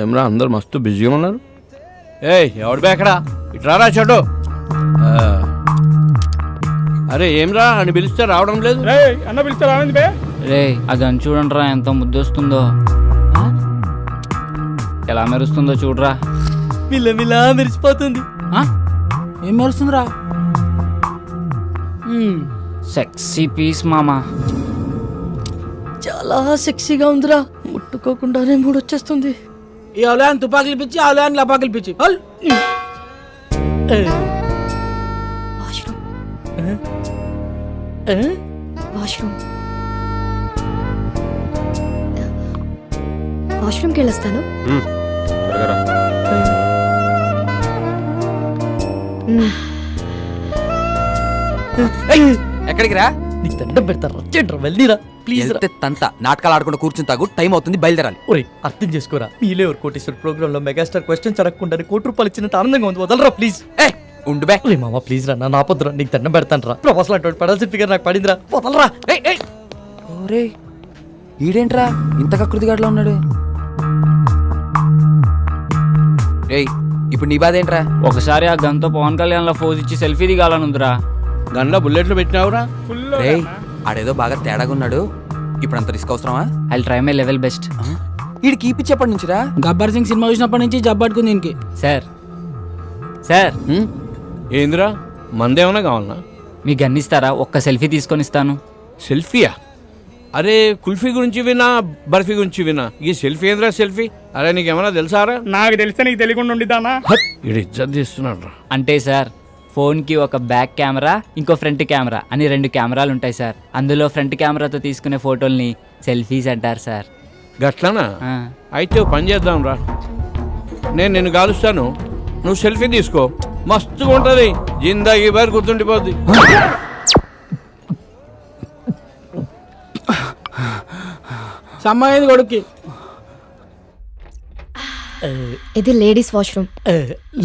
ఏమరా అందరు మస్తు బిజీగా ఉన్నారు. ఏయ్ ఎవడు బేకడా ఇట్రారా చెడు. అరే ఏమ్రా అని పిలిస్తే రావడం లేదు. అన్న పిలిస్తే రావండి బే. రే అది అని చూడండిరా ఎంత ముద్దొస్తుందో, ఎలా మెరుస్తుందో చూడరా. మిల్లమిలా మెరిసిపోతుంది. ఏం మెరుస్తుందిరా? సెక్సీ పీస్ మామా. చాలా సెక్సీగా ఉందిరా, ముట్టుకోకుండానే మూడొచ్చేస్తుంది. ఈ అవలయాన్ని తుపాకులు పిచ్చి, అవలయాన్ని లపాకులు పిచ్చి. వాష్రూమ్కి వెళ్ళొస్తాను. ఎక్కడికి రా? నీకు దండం పెడతారా, చెడ్రా వెళ్ళిరా ప్లీజ్. తంత నాటకాలు ఆడుకుంటూ కూర్చుని తాగు, టైం అవుతుంది, బయలుదేరాలి. ఒరే అర్థం చేసుకోరా, మీలే ఎవరు కోటేశ్వర ప్రోగ్రామ్ లో మెగాస్టార్ క్వశ్చన్స్ అడగకుండా ₹1 ఇచ్చినంత ఆనందంగా ఉంది. వదలరా ప్లీజ్. ఉండు బే. రే మామ ప్లీజ్ రా, నా పొద్దురా నీకు దండం పెడతాను రా. ప్రొఫెసర్ అటువంటి పడాల్సిన ఫిగర్ నాకు పడిందిరా, వదలరా. ఓరే ఈడేంట్రా ఇంత కకృతిగాడులో ఉన్నాడు? రేయ్ ఇప్పుడు నీ బాధ ఏంట్రా? ఒకసారి ఆ గన్తో పవన్ కళ్యాణ్ లో ఫోజ్ ఇచ్చి సెల్ఫీ దిగాలనుందిరా. గన్లో బుల్లెట్లు పెట్టినావురా? రేయ్ ఆడేదో బాగా తేడాగా ఉన్నాడు, ఇప్పుడు అంత రిస్క్ అవసరమా? I try my level best. ఈడు కీపిచ్చేప్పటి నుంచిరా? గబ్బర్ సింగ్ సినిమా చూసినప్పటి నుంచి జబ్బట్టుకుంది దీనికి. సార్ సార్ ఏందిరా మందేమన్నా కావాలన్నా? మీ గన్ ఇస్తారా? ఒక్క సెల్ఫీ తీసుకొని ఇస్తాను. సెల్ఫీయా? అరే కుల్ఫీ గురించి వినా, బర్ఫీ గురించి వినా, ఈ సెల్ఫీ ఏంద్రా సెల్ఫీ? అరే నీకేమన్నా తెలుసారా? నాకు తెలిస్తే నీకు తెలియకుండా ఉండిద్దానా? ఇడు ఇజ్జత్ తీస్తున్నాడు రా. అంటే సార్ ఫోన్కి ఒక బ్యాక్ కెమెరా, ఇంకో ఫ్రంట్ కెమెరా అని 2 కెమెరాలు ఉంటాయి సార్. అందులో ఫ్రంట్ కెమెరాతో తీసుకునే ఫోటోల్ని సెల్ఫీస్ అంటారు సార్. గట్లనా? అయితే ఓ పని చేద్దాం రా, నేను నిన్ను కాలుస్తాను, నువ్వు సెల్ఫీ తీసుకో, మస్తుగా ఉంటుంది, జిందాగీ బారి గుర్తుండిపోద్ది. సమ్మాయింది కొడుక్కి. ఇది లేడీస్ వాష్రూమ్.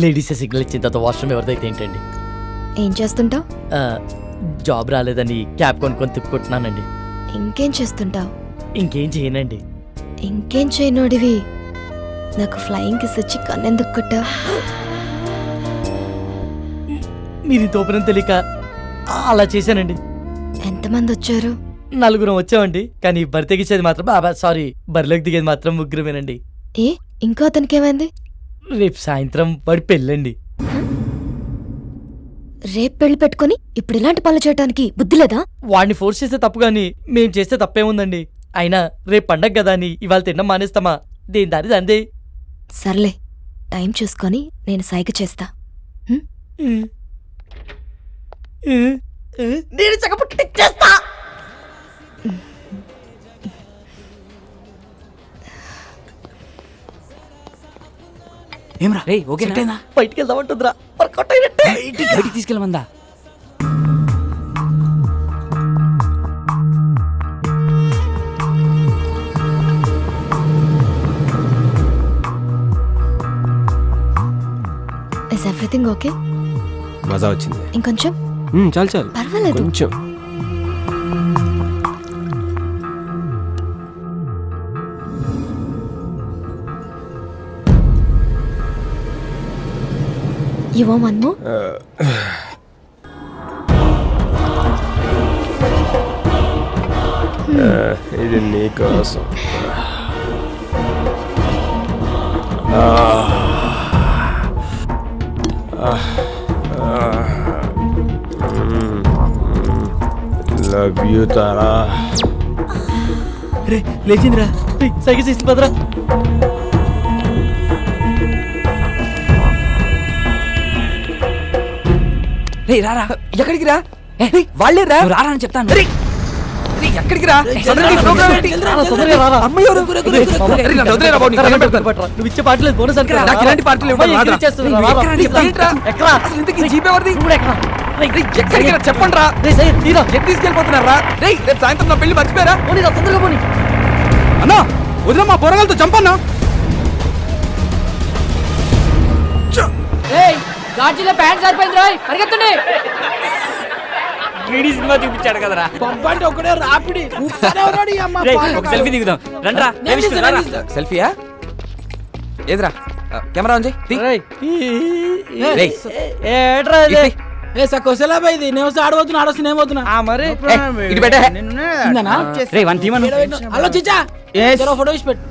లేడీస్ సిగ్నల్ ఇచ్చిన తర్వాత వాష్రూమ్ ఎవరిదైతే ఏంటండి? ఏం చేస్తుంటావు? జాబ్ రాలేదని క్యాబ్ కొనుక్కొని తిప్పుకుంటున్నానండి. ఇంకేం చేస్తుంటావు? ఇంకేం చేయనండి. ఇంకేం చేయనోడివి నాకు ఫ్లయింగ్ కిస్ వచ్చి కన్నెందుకు కొట్టావు? మీరు తోపనం తెలియక అలా చేశానండి. ఎంతమంది వచ్చారు? 4 వచ్చామండి, కానీ బరి తెగించేది మాత్రం సారీ బరిలోకి దిగేది మాత్రం 3 ఏ ఇంకో అతనికి ఏమైంది? రేపు సాయంత్రం వాడి పెళ్ళండి. రేపు పెళ్లి పెట్టుకుని ఇప్పుడు ఇలాంటి పనులు చేయడానికి బుద్ధి లేదా? వాడిని ఫోర్స్ చేస్తే తప్పు గాని మేం చేస్తే తప్పేముందండి? అయినా రేపు పండగ కదా అని ఇవాళ తినడం మానేస్తామా? దేని దారి దందే. సర్లే టైం చూసుకొని నేను సైగ చేస్తా. నేను చక్కపుట్టిచ్చేస్తా. ఏమ్రా రేయ్ ఓకే బయటికి వెళ్దామంటుందిరా, వర్కౌట్ అయినట్టే. బయటికి తీసుకెళ్ళమందా? Is everything okay? మజా వచ్చింది. ఇంకొంచెం? చాలు చాలు, పర్వాలేదు. కొంచెం. You want one more? ఇది నీకోసం. Love you Tara. రే లేచిందిరా, సైకిల్ చేసి పదరా. రే రారా, ఎక్కడికి రా? వాళ్ళే రా, రారా అని చెప్తాను. ఎక్కడికి రా? నువ్వు ఇచ్చే పాటలేదు బోనస్ ఇలాంటి పార్టీలు చెప్పండి రా. తీసుకెళ్ళిపోతున్నారా? రేపు సాయంత్రం నా పెళ్లి మర్చిపోయారా? తొందరగా పోనీ. అన్నా వదిన మా పోరగాలతో చంపన్నా. గాజీలో ప్యాంట్ సరిపోయింది రాయ్, పరిగెత్తండి. సినిమా చూపించాడు కదరా. పంపండి ఒకడే రాపిడి. ఒక సెల్ఫీ దిగుదాం రండ్రా. సెల్ఫీయా? ఏదిరా కెమెరా ఆన్ చేయి తీ. రేయ్. రేయ్. ఏట్రా ఇది? ఇటు తీ. ఏ సకోసలా ఇది నేను వస్తే ఆడబోతున్నా ఆడొస్తే నేను పోతున్నా మరి ఇటు పెట్టే. ఇందనా? రే వన్ తీమను ఈడ పెట్టు. హలో చిచ్చా జరా ఫోటో ఇచ్చి పెట్టు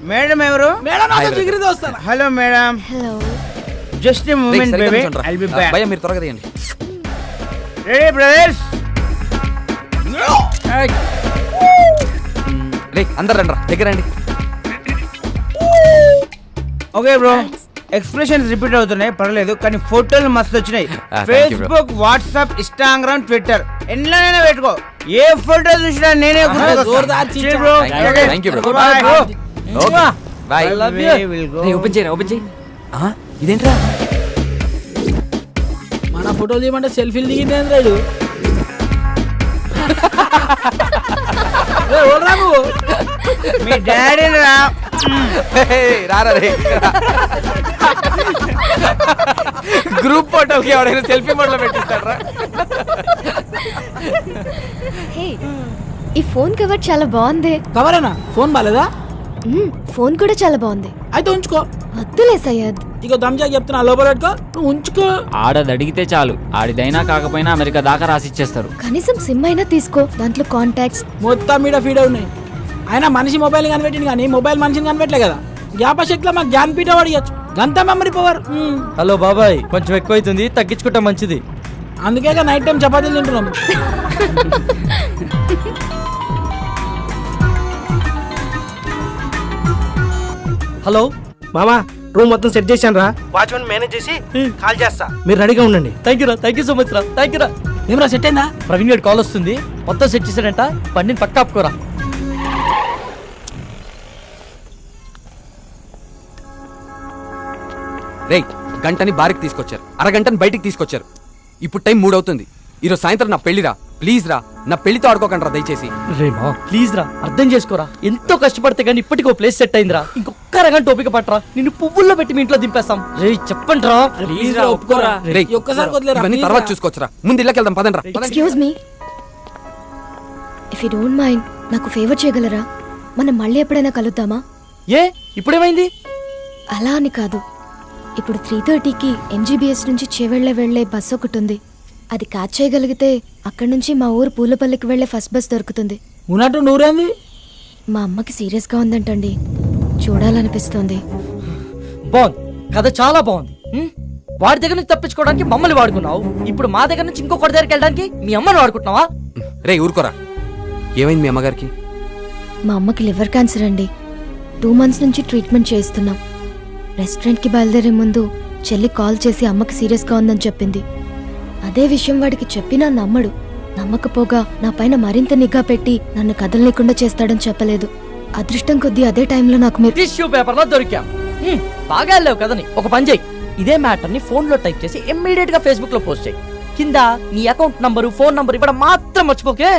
మేడం ఎవరు? మేడం నాతో జిగిరితో వస్తాను hello madam, hello just a రేయ్, మూమెంట్ సరిగ్గా బేబీ, నిల్చోండిరా. I'll be back. భయ్యా మీరు త్వరగా తీయండి. Ready brothers? రే అందరు రండి దగ్గర రండి. ఓకే బ్రో, ఎక్స్ప్రెషన్స్ రిపీట్ అవుతున్నాయి పర్లేదు, కానీ ఫోటోలు మస్తు వచ్చినాయి. thank you, bro. Facebook, WhatsApp, Instagram, Twitter ఎన్నైనా పెట్టుకో, ఏ ఫోటో చూసినా నేనే జోర్దార్ చిచ్చా. Bro. Thank you, bro. Bye, bro. Okay bye. I love you. We will go. రే ఓపెన్ చేయరా ఓపెన్ చేయి. ఇదేంట్రా మన ఫోటోలు తీయమంటే సెల్ఫీలు దిగింది రేడు రాము మీ డాడీ రా. రారా రే గ్రూప్ ఫోటోకి ఎవడైనా సెల్ఫీ మోడ్లో పెట్టిస్తాడ్రా. హే ఈ ఫోన్ కవర్ చాలా బాగుంది. కవరేనా ఫోన్ బాలేదా ఫోన్ కూడా చాలా బాగుంది. అయితే ఉంచుకో వద్దులే సయ్యద్. ఇక దమ్జా చెప్తున్నా లోపల పెట్టుకో నువ్వు ఉంచుకో ఆడది అడిగితే చాలు ఆడిదైనా కాకపోయినా అమెరికా దాకా రాసిచ్చేస్తారు. కనీసం సిమ్ అయినా తీసుకో, దాంట్లో కాంటాక్ట్స్. మొత్తం మీద ఫీడ్ ఉన్నాయి. అయినా మనిషి మొబైల్ కనిపెట్టింది కానీ మొబైల్ మనిషిని కనిపెట్టలే కదా. జ్ఞాపశక్తిలో మాకు జ్ఞానపీఠ అడిగచ్చు గంత మెమరీ పవర్. హలో బాబాయ్, కొంచెం ఎక్కువైతుంది, తగ్గించుకుంటే మంచిది. అందుకే నైట్ టైం చపాతీలు తింటున్నాము. హలో మామా రూమ్ మొత్తం సెట్ చేశాను రా, వాచ్మెన్ మేనేజ్ చేసి కాల్ చేస్తా, మీరు రెడీగా ఉండండి. థ్యాంక్ యూ రా, థ్యాంక్ యూ సో మచ్ రా, థ్యాంక్ యూ రా. ఏమరా సెట్ అయిందా? ప్రవీణ్ గారి కాల్ వస్తుంది, మొత్తం సెట్ చేశాడంట, బండిని పక్క ఆపుకోరా. రేయ్ గంటని బారికి తీసుకొచ్చారు, అరగంటని బయటికి తీసుకొచ్చారు. ఇప్పుడు టైం 3 అవుతుంది. ఈరోజు సాయంత్రం నా పెళ్లిరా, ప్లీజ్ రా, నా పెళ్లితో ఆడుకోకండి రా దయచేసి. రేమా ప్లీజ్ రా, అర్థం చేసుకోరా. ఎంతో కష్టపడితే కానీ ఇప్పటికో ప్లేస్ సెట్ అయిందిరా. ఇంకొక అరగంట ఓపిక పట్టరా, నిన్ను పువ్వుల్లో పెట్టి మీ ఇంట్లో దింపేస్తాం. రే చెప్పండి రా. ప్లీజ్ రా ఒప్పుకోరా. రేయ్ ఈ ఒక్కసారి వదిలేరా, ఇవన్నీ please తర్వాత రా. చూసుకోవచ్చురా, ముందు ఇళ్ళకి వెళ్దాం పదండి రా. Excuse me, if you don't mind నాకు ఫేవర్ చేయగలరా? మనం మళ్ళీ ఎప్పుడైనా కలుద్దామా? ఏ ఇప్పుడేమైంది? అలా అని కాదు, ఇప్పుడు 3:30కి MGBS నుంచి చేవెళ్ళే వెళ్లే బస్ ఒకటి ఉంది. అది క్యాచ్ చేయగలిగితే అక్కడి నుంచి మా ఊరు పూలపల్లికి వెళ్లే ఫస్ట్ బస్ దొరుకుతుంది. ఉన్నట్టు నూరేంది. మా అమ్మకి సీరియస్గా ఉందంటండి, చూడాలనిపిస్తోంది. బాగుంది, కథ చాలా బాగుంది. వాడి దగ్గర నుంచి తప్పించుకోవడానికి మమ్మల్ని వాడుకున్నావు, ఇప్పుడు మా దగ్గర నుంచి ఇంకొకటి దగ్గరికి వెళ్ళడానికి మీ అమ్మని వాడుకుంటున్నావా? రే ఊరుకోరా, ఏమైంది మీ అమ్మగారికి? మా అమ్మకి లివర్ క్యాన్సర్ అండి. 2 months నుంచి ట్రీట్మెంట్ చేయిస్తున్నాం. రెస్టారెంట్కి బయలుదేరే ముందు చెల్లి కాల్ చేసి అమ్మకి సీరియస్గా ఉందని చెప్పింది. అదే విషయం వాడికి చెప్పినా నమ్మడు. నమ్మకపోగా నా పైన మరింత నిఘా పెట్టి నన్ను కదలలేకుండా చేస్తాడని చెప్పలేదు. అదృష్టం కొద్దీ అదే టైంలో నాకు మీరు టిష్యూ పేపర్ లో దొరికాం. బాగా వెళ్ళావు కదని ఒక పని చేయి, ఇదే మ్యాటర్ ని ఫోన్ లో టైప్ చేసి ఇమ్మీడియట్ గా ఫేస్బుక్ లో పోస్ట్ చేయి. కింద నీ అకౌంట్ నంబరు, ఫోన్ నంబర్ ఇవ్వడం మాత్రం మర్చిపోకే.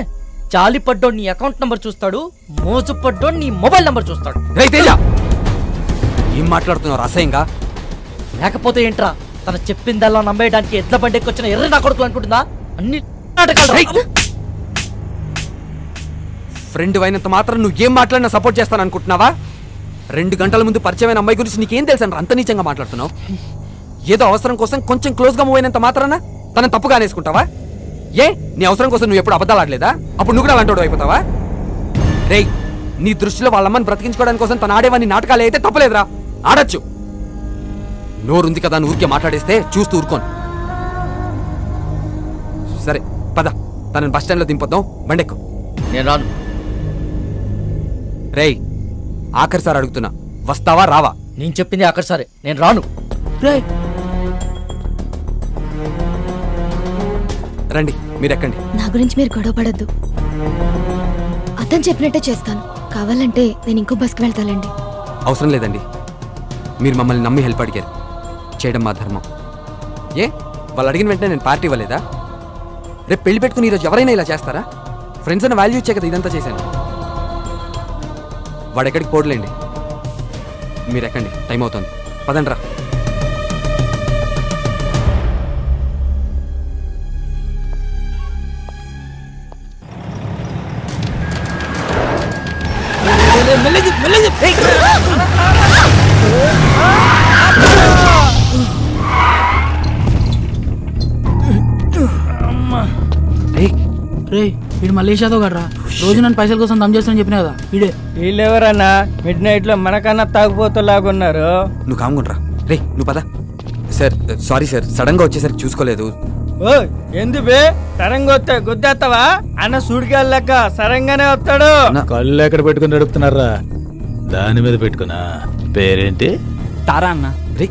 జాలి పడ్డోడు నీ అకౌంట్ నంబర్ చూస్తాడు, మోజు పడ్డోడు నీ మొబైల్ నంబర్ చూస్తాడు. రే తేజ, ఏం మాట్లాడుతున్నావు అసహ్యంగా? లేకపోతే ఏంట్రా, తన చెప్పిందల్లా నమ్మేయడానికి ఎడ్ల బండికి వచ్చిన ఎర్ర నా కొడుకు అనుకుంటుందా? అన్ని నాటకాలు. ఫ్రెండ్ అయినంత మాత్రం నువ్వు ఏం మాట్లాడినా సపోర్ట్ చేస్తాను అనుకుంటున్నావా? 2 గంటల ముందు పరిచయమైన అమ్మాయి గురించి నీకేం తెలుసు అంత నీచంగా మాట్లాడుతున్నావు? ఏదో అవసరం కోసం కొంచెం క్లోజ్ గా మూవ్ అయినంత మాత్రాన తనని తప్పుగా అనేసుకుంటావా? ఏ నీ అవసరం కోసం నువ్వు ఎప్పుడు అబద్ధాలు ఆడలేదా? అప్పుడు నువ్వు కూడా అలాంటి అయిపోతావా? రేయ్ నీ దృష్టిలో వాళ్ళమ్మని బ్రతికించుకోవడానికి కోసం తను ఆడేవాన్ని నాటకాలు అయితే తప్పలేదురా, ఆడొచ్చు. నోరుంది కదా నువ్వు ఊరికే మాట్లాడేస్తే చూస్తూ ఊరుకోను. సరే పద, తనని బస్ స్టాండ్ లో దింపొద్దాం, బండెక్కు. నేను రాను. రేయ్ ఆఖరిసారి అడుగుతున్నా, వస్తావా రావా? నేను చెప్పింది అక్కడ సరే, నేను రాను. రేయ్ రండి మీరు ఎక్కండి. నా గురించి మీరు గొడవ పడద్దు. అతను చెప్పినట్టే చేస్తాను. కావాలంటే నేను ఇంకో బస్కి వెళ్తానండి. అవసరం లేదండి, మీరు మమ్మల్ని నమ్మి హెల్ప్ అడిగారు, చేయడం మా ధర్మం. ఏ వాళ్ళు అడిగిన వెంటనే నేను పార్టీ ఇవ్వలేదా? రేపు పెళ్లి పెట్టుకుని ఈరోజు ఎవరైనా ఇలా చేస్తారా? ఫ్రెండ్స్ అన్న వాల్యూ ఇచ్చే కదా ఇదంతా చేశాను. వాడెక్కడికి పోడలేండి, మీరు ఎక్కండి, టైం అవుతుంది, పదండి రా. మెల్లగి మెల్లగి రే వీడు మల్లేష్ యాదవ్ గడ్రా రోజు నన్ను పైసల కోసం దమ్ చేస్తానని చెప్పినా కదా వీడే. వీళ్ళెవరన్నా మిడ్ నైట్ లో మనకన్నా తాగుపోతలాగున్నారు. నువ్వు కామ్గుండ్రా. రే నువ్వు పద. సార్ సారీ సార్, సడన్ గా వచ్చేసరికి చూసుకోలేదు. ఓ ఎందు బే సరంగా వస్తే గుద్దేస్తావా? అన్న సూడికెళ్ళక సరంగానే వస్తాడు. కళ్ళు ఎక్కడ పెట్టుకుని నడుపుతున్నారా? దాని మీద పెట్టుకున్నా. పేరేంటి? తారా అన్న. రే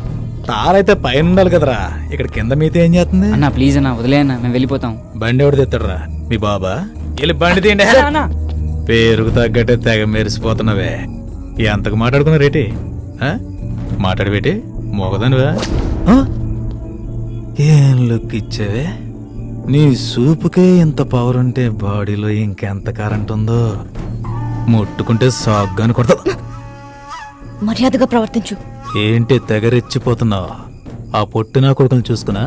తారైతే పైన ఉండాలి కదరా, ఇక్కడ కింద మీతో ఏం చేస్తుంది? అన్న ప్లీజ్ అన్న వదిలే అన్న, మేము వెళ్ళిపోతాం. బండి ఎవడు తెస్తాడరా? మీ బాబా? వెళ్ళి బండి తీయండి. అన్న పేరుకు తగ్గట్టే తెగ మెరిసిపోతున్నావే. ఎంతకు మాట్లాడుకున్నారేటి? మాట్లాడబెట్టి మోగదానివా? ఏం లుక్ ఇచ్చావే? నీ సూపుకే ఇంత పవర్ ఉంటే బాడీలో ఇంకెంత కరెంట్ ఉందో. ముట్టుకుంటే సాగ్గాని కొడతా. మర్యాదగా ప్రవర్తించు. ఏంటి తెగరెచ్చిపోతున్నావు? ఆ పొట్టినా కొడుకుని చూసుకున్నా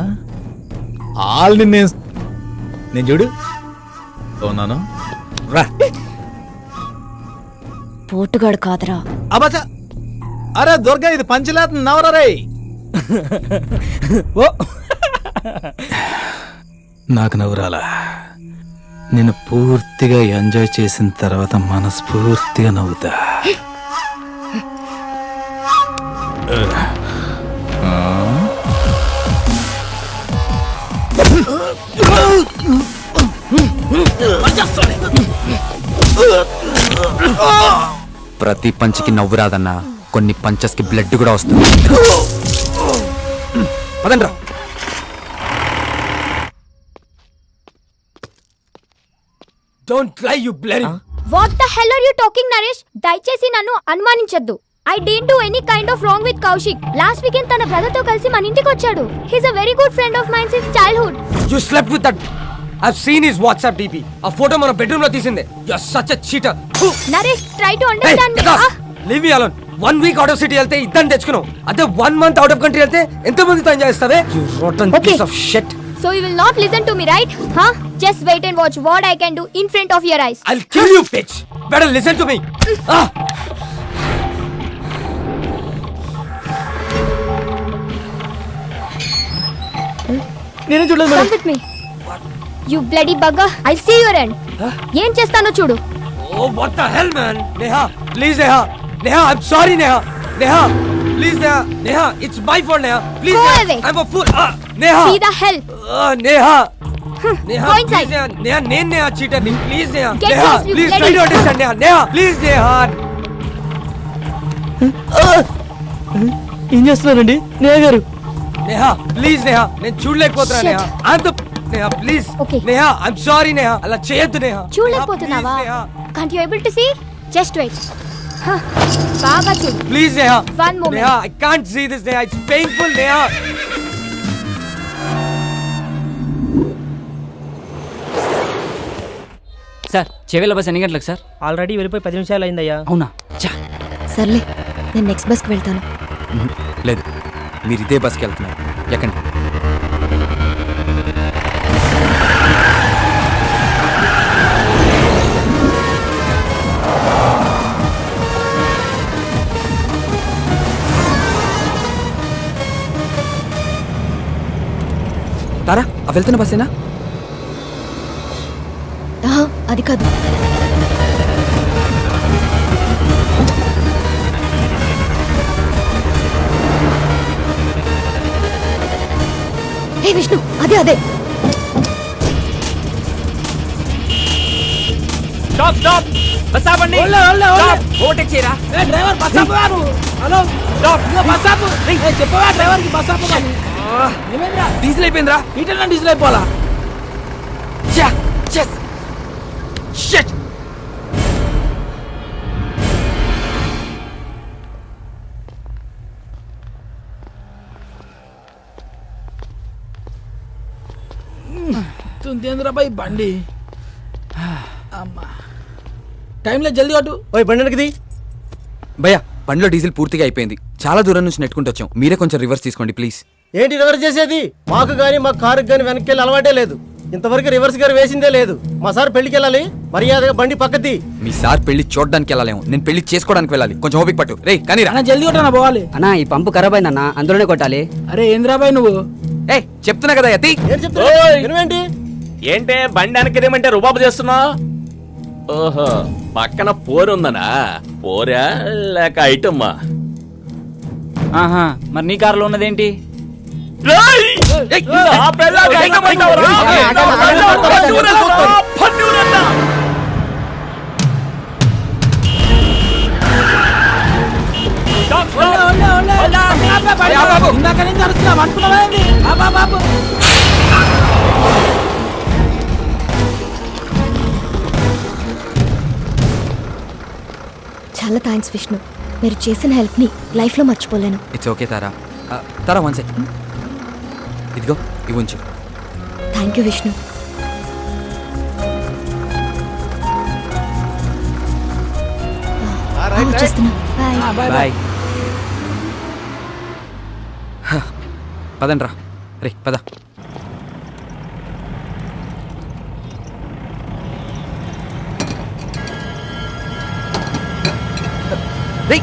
ఆల్ని నేను చూడు ఉన్నాను రా. పోటుగాడు కాదరా. అబ్బా అరే దుర్గా, ఇది పంచలేత నవరా రే. ఓ నాకు నవ్వురాలా? నేను పూర్తిగా ఎంజాయ్ చేసిన తర్వాత మనస్ఫూర్తిగా నవ్వుతా. ప్రతి పంచికి నవ్వు రాదన్నా, కొన్ని పంచెస్ కి బ్లడ్ కూడా వస్తుంది. పదండ్రా. Don't lie you bloody. What the hell are you talking Naresh? దయచేసి నన్ను అనుమానించొద్దు. I didn't do any kind of wrong with Kaushik. Last weekend తన బ్రదర్ తో కలిసి మన ఇంటికి వచ్చాడు. He's a very good friend of mine since childhood. You slept with that. I've seen his WhatsApp DP. ఆ ఫోటో మన bedroom లో తీసిందే. You're such a cheater. Naresh, try to understand me. Leave me alone. 1 week out of city వెళ్తే ఇద్దరిని తెచ్చుకున్నావు. అదే 1 month out of country వెళ్తే ఎంత మందితో ఎంజాయ్ చేస్తావే? You rotten piece of shit. So you will not listen to me, right? Huh? Just wait and watch what I can do in front of your eyes. I'll kill you, bitch. Better listen to me. నేను చూడలేదు Come with me. You bloody bugger. I'll see your end. ఏం చేస్తానో చూడు. Oh, what the hell, man? Neha, please, Neha. Neha, I'm sorry, Neha. Neha, please, Neha. Neha, it's my fault, Neha. Please, Go Neha. away. I'm a fool. Neha. See the hell. Neha. Neha, Go please, inside. Neha. Neha, నేను Neha cheater ni. Please, Neha. Get Neha, lost, you please try bloody- to understand, Neha. Neha, please, Neha. ఏం చేస్తున్నారండి నేహ గారు? Neha, please, Neha. నేను చూడలేకపోతున్నా, Shit. Neha. I'm the Neha, please. Okay. Neha, I'm sorry, Neha. అలా చేయొద్దు, Neha. చూడలేకపోతున్నావా? Neha, Can't you able to see? Just wait. బాగా చూడు. please, Neha. One moment. Neha, I can't see this, Neha. It's painful, Neha. Sir చెవిల bus ఎన్ని గంటలకు sir? Already వెళ్ళిపోయి 10 నిమిషాలు అయిందయ్యా. అవునా? చా సర్లే, నేను నెక్స్ట్ బస్కి వెళ్తాను. లేదు, మీరు ఇదే బస్కి వెళ్తున్నారు. ఎక్కండి. తారా, ఆ వెళ్తున్న బస్సేనా? ఆహా, అది కాదు. ఏ విష్ణు, అదే అదే. స్టాప్ స్టాప్, బస్ ఆపండి. ఓవర్టేక్ చేయరా? డ్రైవర్ బస్ ఆపు. హలో బస్ ఆపు. చెప్పవా డ్రైవర్ కి బస్ ఆపు. ఏమైందిరా? డీజిల్ అయిపోయిందిరా. ఈటల్ డీజిల్ అయిపోవాలా? Shit! తుందేంద్రా బాయ్ బండి. అమ్మా, టైంలో జల్దీ అటు. ఓయ్ బండి వెనక్కి తీ. భయ్యా, బండిలో డీజిల్ పూర్తిగా అయిపోయింది. చాలా దూరం నుంచి నెట్టుకుంటూ వచ్చాం. మీరే కొంచెం రివర్స్ తీసుకోండి ప్లీజ్. ఏంటి రివర్స్ చేసేది? మాకు గానీ మా కారుకి గానీ వెనక్కి వెళ్ళి అలవాటే లేదు. ఇంతవరకు రివర్స్ గారు వేసిందే లేదు. మా సార్ పెళ్లికి వెళ్ళాలి, మర్యాదగా బండి పక్కది. మీ సార్ పెళ్లి చూడడానికి వెళ్ళలేము, నేను పెళ్లి చేసుకోవడానికి వెళ్ళాలి. కొంచెం ఓపిక పట్టు. రే కానీ రా. అన్న జల్దీ కొట్టనా పోవాలి. అన్నా ఈ పంపు ఖరాబ్ అయిందన్నా, అందులోనే కొట్టాలి. అరే ఏంద్రా బాయ్ నువ్వు? ఏ చెప్తున్నా కదా యతి. ఏం చెప్తా? నువ్వేంటి? ఏంటే బండి వెనకదేమంటే రుబాబు చేస్తున్నావు? ఓహో, పక్కన పోరుందనా? పోరా లేక ఐటమ్మా? ఆహా, మరి నీ కారులో ఉన్నదేంటి? ఇందాక నుంచి అరుస్తున్నావు అనుకున్నావేంటి? బాబు చాలా థ్యాంక్స్ విష్ణు, మీరు చేసిన హెల్ప్ని లైఫ్లో మర్చిపోలేను. It's okay Tara. Tara one second, ఇదిగో ఇవి ఉంచు. Thank you Vishnu. వచ్చేస్తున్నా. బాయ్. బాయ్. పదండ్రా రే, పద. రే,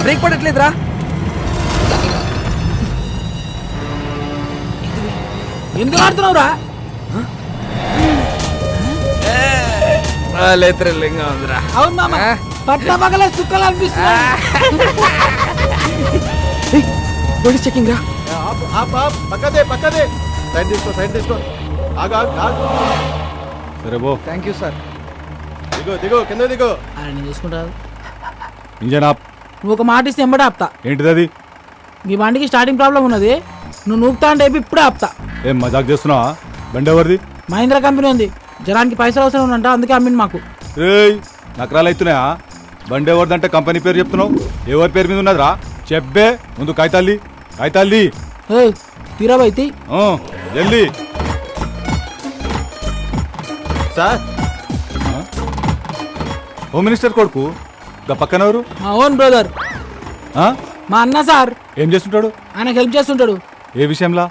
బ్రేక్ పడట్లేదురా. ఎందుకు ఆడుతున్నావురా? థ్రిల్లింగ్గా ఉందిరా. అవును మామ, పట్ల పగలే సుక్కలు అనిపిస్తుంది. పోలీస్ చెకింగ్ రా. పక్కదే సైడ్ తీసుకో. ఆగు. సరే బో. Thank you sir. దిగో కింద దిగో. నేను చూసుకుంటాను. ఇంజన్ ఆప్. నువ్వు ఒక మాట ఇస్తే ఎంబడే ఆపుతా. ఏంటిది అది? మీ బండికి స్టార్టింగ్ ప్రాబ్లం ఉన్నది, నువ్వు నూపుతా అంటే ఇప్పుడే ఆపుతా. ఏం మజాక్ చేస్తున్నావా? బండి ఎవరిది? మహీంద్రా కంపెనీ ఉంది, జనానికి పైసలు అవసరం ఉందంట, అందుకే అమ్మింది మాకు. రేయ్, నకరాలు అవుతున్నాయా? బండి ఎవరిదంటే కంపెనీ పేరు చెప్తున్నావు, ఎవరి పేరు మీద ఉన్నదిరా? చెప్పే ముందు కాగితాల్ది. తీరాబైతి జల్దీ. సార్, హోమ్ మినిస్టర్ కొడుకు గా పక్కన ఎవరు? మా ఓన్ బ్రదర్, మా అన్న సార్. ఏం చేస్తుంటాడు? ఆయనకు హెల్ప్ చేస్తుంటాడు. ఏ విషయంలో?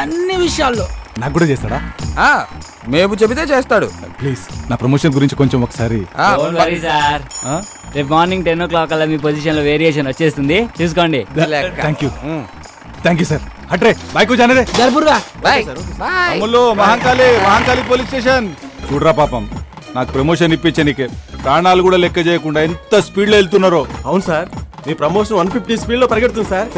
అన్ని విషయాల్లో. నాకు కూడా చేస్తాడా? మేము చెబితే చేస్తాడు. ప్లీజ్ నా ప్రమోషన్ గురించి కొంచెం ఒకసారి. Don't worry, sir. రేపు మార్నింగ్ 10 o'clock అలా మీ పొజిషన్ లో వేరియేషన్ వచ్చేస్తుంది, చూసుకోండి. Thank you sir. హట్రే బైక్ జానే రే. జరుపురుగా. అమ్ముల్లో మహాంకాళి పోలీస్ స్టేషన్. చూడరా పాపం, నాకు ప్రమోషన్ ఇప్పించే నీకే ప్రాణాలు కూడా లెక్క చేయకుండా ఎంత స్పీడ్ లో వెళ్తున్నారో. అవును సార్, మీ ప్రమోషన్ 150 స్పీడ్ లో పరిగెడుతుంది సార్.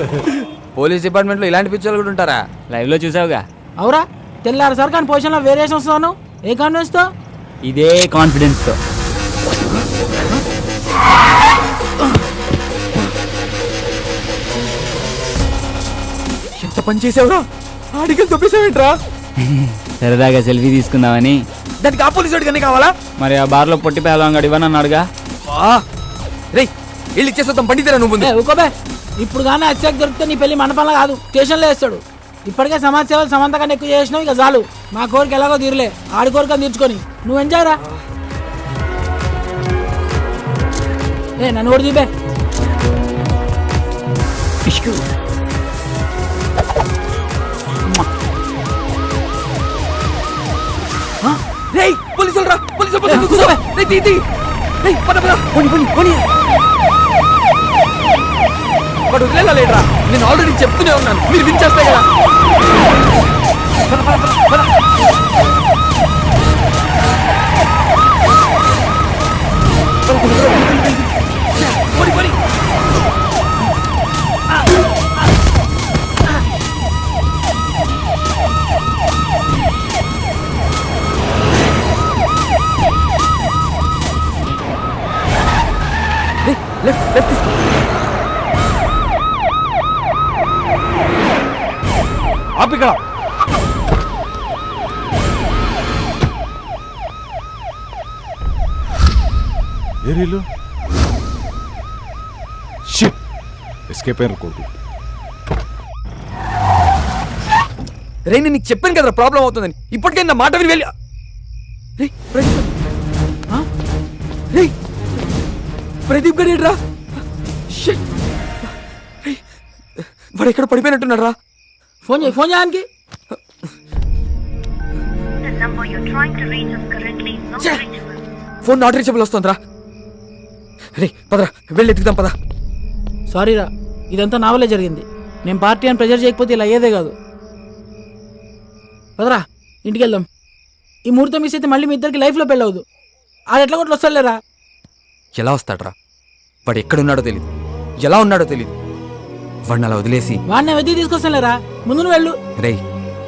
పోలీస్ డిపార్ట్మెంట్ లో ఇలాంటి పిక్చర్లు కూడా ఉంటారా? లైవ్ లో చూసావుగా. అవురా, తెల్లారు సార్ కానీ పొజిషన్ లో వేరియేషన్ వస్తున్నాను. ఏ కాన్ఫిడెన్స్ తో? ఇదే కాన్ఫిడెన్స్ తో. ఎంత పని చేసావురా? ఆడికి తొప్పేసావేంట్రా? సరదాగా సెల్ఫీ తీసుకుందామని. దానికి ఆ పోలీసు వాడికి కావాలా? మరి ఆ బార్ లో పొట్టి పేదవాడు ఇవ్వనన్నాడుగా. రే, ఇల్లు ఇచ్చేస్తాం, పండితేరా నువ్వు. ఊకోబే, ఇప్పుడు కానీ అత్యాక్ దొరికితే నీ పెళ్లి మండపంలో కాదు, స్టేషన్లో వేస్తాడు. ఇప్పటికే సమాజ సేవలు సమంత కన్నా ఎక్కువ చేసినావు, ఇక చాలు. మా కోరిక ఎలాగో తీరలే, ఆడి కోరిక తీర్చుకొని నువ్వు ఎంజాయ్ రా. నన్ను కూడా చూపే. పోలీసులు రా, వాడు వదిలేలేట్రా. నేను ఆల్రెడీ చెప్తూనే ఉన్నాను, మీరు వినిచేస్తే కదా. లెఫ్ట్ తీసుకో. ఆపిక ఏరీలు షిట్ ఎస్కేప్ అయిన కొడుకు. రే, నేను నీకు చెప్పాను కదా ప్రాబ్లం అవుతుందని. ఇప్పటికే నా మాట విని వెళ్ళి. ప్రదీప్ గారు రా. వాడు ఎక్కడ పడిపోయినట్టున్నాడు రా. ఫోన్ చేయడానికి. ఫోన్ నాట్ రీచబుల్ వస్తుందిరా. రే పదరా, వెళ్ళి ఎత్తుకుదాం పద. సారీరా, ఇదంతా నా వల్లే జరిగింది. నేను పార్టీ అని ప్రెజర్ చేయకపోతే ఇలా అయ్యేదే కాదు. పదరా, ఇంటికి వెళ్దాం. ఈ ముహూర్తం మిస్ అయితే మళ్ళీ మీ ఇద్దరికి లైఫ్లో పెళ్ళవద్దు. ఆడు ఎట్లా కొట్లు వస్తాడులేరా. ఎలా వస్తాడ్రా? వాడు ఎక్కడున్నాడో తెలీదు, ఎలా ఉన్నాడో తెలీదు. వాడిని అలా వదిలేసి వాడిని వెతికి తీసుకొస్తానులేరా, ముందు నువ్వు వెళ్ళు. రేయ్